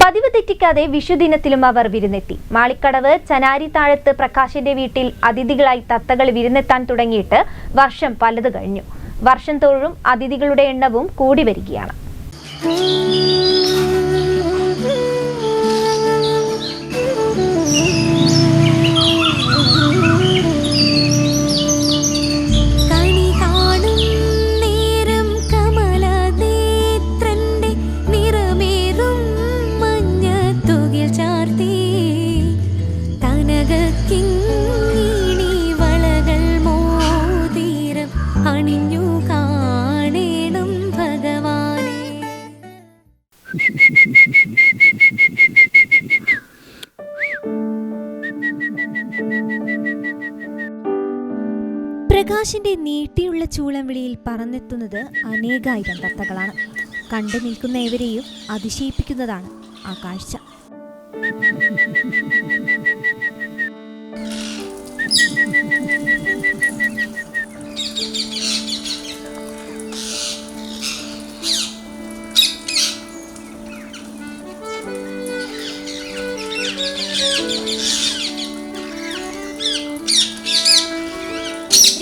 പതിവ് തെറ്റിക്കാതെ വിഷുദിനത്തിലും അവർ വിരുന്നെത്തി. മാളിക്കടവ് ചനാരി താഴത്ത് പ്രകാശിന്റെ വീട്ടിൽ അതിഥികളായി തത്തകൾ വിരുന്നെത്താൻ തുടങ്ങിയിട്ട് വർഷം പലത് കഴിഞ്ഞു. വർഷം തോറും അതിഥികളുടെ എണ്ണവും കൂടി വരികയാണ്. പ്രകാശിന്റെ നീട്ടിയുള്ള ചൂളം വിളിയിൽ പറന്നെത്തുന്നത് അനേകായിരം തത്തകളാണ്. കണ്ടു നിൽക്കുന്ന ഏവരെയും അതിശയിപ്പിക്കുന്നതാണ് ആ കാഴ്ച.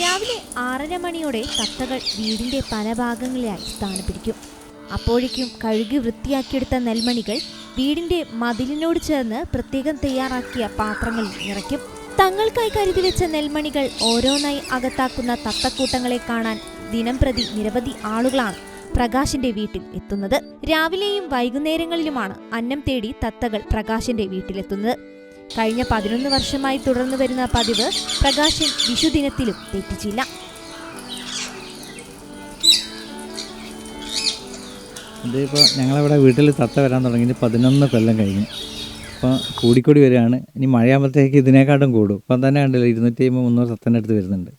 രാവിലെ 6:30 മണിയോടെ തത്തകൾ വീടിന്റെ പല ഭാഗങ്ങളിലായി സ്ഥാനം പിടിക്കും. അപ്പോഴേക്കും കഴുകി വൃത്തിയാക്കിയെടുത്ത നെൽമണികൾ വീടിന്റെ മതിലിനോട് ചേർന്ന് പ്രത്യേകം തയ്യാറാക്കിയ പാത്രങ്ങളിൽ നിറയ്ക്കും. തങ്ങൾക്കായി കരുതി വെച്ച നെൽമണികൾ ഓരോന്നായി അകത്താക്കുന്ന തത്തക്കൂട്ടങ്ങളെ കാണാൻ ദിനംപ്രതി നിരവധി ആളുകളാണ് പ്രകാശിന്റെ വീട്ടിൽ എത്തുന്നത്. രാവിലെയും വൈകുന്നേരങ്ങളിലുമാണ് അന്നം തേടി തത്തകൾ പ്രകാശിന്റെ വീട്ടിലെത്തുന്നത്. കഴിഞ്ഞ 11 വർഷമായി തുടർന്നു വരുന്ന പതിവ് പ്രകാശൻ വിഷുദിനത്തിലും തെറ്റിച്ചില്ല. ഇതിപ്പോൾ ഞങ്ങളവിടെ വീട്ടിൽ തത്ത വരാൻ തുടങ്ങിയിട്ട് 11 കൊല്ലം കഴിഞ്ഞു. അപ്പോൾ കൂടിക്കൂടി വരികയാണ്. ഇനി മഴയാകുമ്പോഴത്തേക്ക് ഇതിനേക്കാട്ടും കൂടും. ഇപ്പം തന്നെ കണ്ടില്ല 250-300 തത്തൻ്റെ അടുത്ത് വരുന്നുണ്ട്.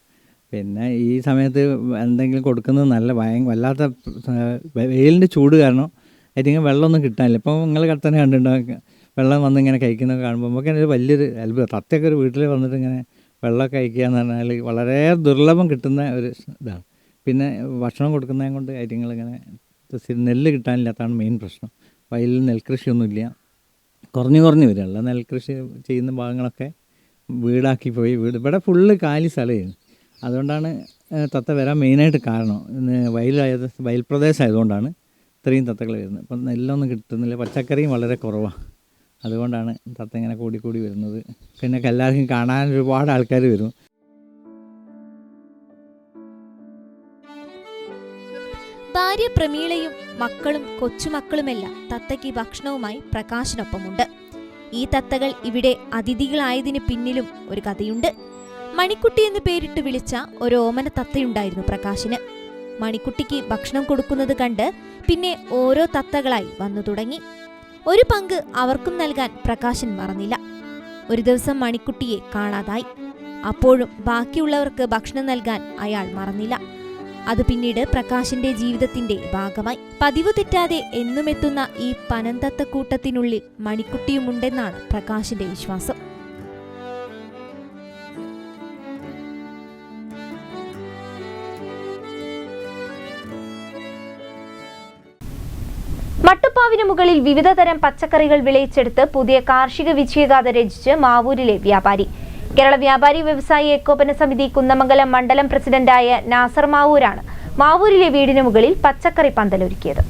പിന്നെ ഈ സമയത്ത് എന്തെങ്കിലും കൊടുക്കുന്നത് നല്ല വല്ലാത്ത വെയിലിൻ്റെ ചൂട് കാരണം അതിന് വെള്ളമൊന്നും കിട്ടാനില്ല. ഇപ്പോൾ നിങ്ങൾ തന്നെ കണ്ടിട്ടുണ്ടാകും, വെള്ളം വന്ന് ഇങ്ങനെ കഴിക്കുന്നത് കാണുമ്പോൾ നമുക്ക് വലിയൊരു അത്ഭുതം. തത്തയൊക്കെ ഒരു വീട്ടിൽ വന്നിട്ട് ഇങ്ങനെ വെള്ളമൊക്കെ കഴിക്കുക എന്ന് പറഞ്ഞാൽ വളരെ ദുർലഭം കിട്ടുന്ന ഒരു ഇതാണ്. പിന്നെ ഭക്ഷണം കൊടുക്കുന്നതിനെ കൊണ്ട് കാര്യങ്ങളിങ്ങനെ നെല്ല് കിട്ടാനില്ലാത്തതാണ് മെയിൻ പ്രശ്നം. വയലിൽ നെൽകൃഷിയൊന്നുമില്ല, കുറഞ്ഞു വരികയുള്ള നെൽകൃഷി ചെയ്യുന്ന ഭാഗങ്ങളൊക്കെ വീടാക്കി പോയി. ഇവിടെ ഫുള്ള് കാലി സ്ഥലമായിരുന്നു. അതുകൊണ്ടാണ് തത്ത വരാൻ മെയിനായിട്ട് കാരണം. വയൽ പ്രദേശമായതുകൊണ്ടാണ് ഇത്രയും തത്തകൾ വരുന്നത്. ഇപ്പം നെല്ലൊന്നും കിട്ടുന്നില്ല, പച്ചക്കറിയും വളരെ കുറവാണ്. അതുകൊണ്ടാണ് തത്ത ഇങ്ങനെ കൂടി വരുന്നത്. പിന്നെ എല്ലാവർക്കും കാണാൻ ഒരുപാട് ആൾക്കാർ വരും. ഭാര്യ പ്രമീളയും മക്കളും കൊച്ചുമക്കളുമെല്ലാം തത്തയ്ക്ക് ഭക്ഷണവുമായി പ്രകാശിനൊപ്പമുണ്ട്. ഈ തത്തകൾ ഇവിടെ അതിഥികളായതിന് പിന്നിലും ഒരു കഥയുണ്ട്. മണിക്കുട്ടി എന്ന് പേരിട്ട് വിളിച്ച ഒരു ഓമന തത്തയുണ്ടായിരുന്നു പ്രകാശിന്. മണിക്കുട്ടിക്ക് ഭക്ഷണം കൊടുക്കുന്നത് കണ്ട് പിന്നെ ഓരോ തത്തകളായി വന്നു തുടങ്ങി. ഒരു പങ്ക് അവർക്കും നൽകാൻ പ്രകാശൻ മറന്നില്ല. ഒരു ദിവസം മണിക്കുട്ടിയെ കാണാതായി. അപ്പോഴും ബാക്കിയുള്ളവർക്ക് ഭക്ഷണം നൽകാൻ അയാൾ മറന്നില്ല. അത് പിന്നീട് പ്രകാശിന്റെ ജീവിതത്തിന്റെ ഭാഗമായി. പതിവ് തെറ്റാതെ എന്നുമെത്തുന്ന ഈ പനന്തത്തക്കൂട്ടത്തിനുള്ളിൽ മണിക്കുട്ടിയുമുണ്ടെന്നാണ് പ്രകാശിന്റെ വിശ്വാസം. മട്ടുപ്പാവിന് മുകളിൽ വിവിധ തരം പച്ചക്കറികൾ വിളയിച്ചെടുത്ത് പുതിയ കാർഷിക വിജയഗാഥ രചിച്ച് മാവൂരിലെ വ്യാപാരി. കേരള വ്യാപാരി വ്യവസായി ഏകോപന സമിതി കുന്നമംഗലം മണ്ഡലം പ്രസിഡന്റായ നാസർ മാവൂരാണ് മാവൂരിലെ വീടിന് മുകളിൽ പച്ചക്കറി പന്തലൊരുക്കിയത്.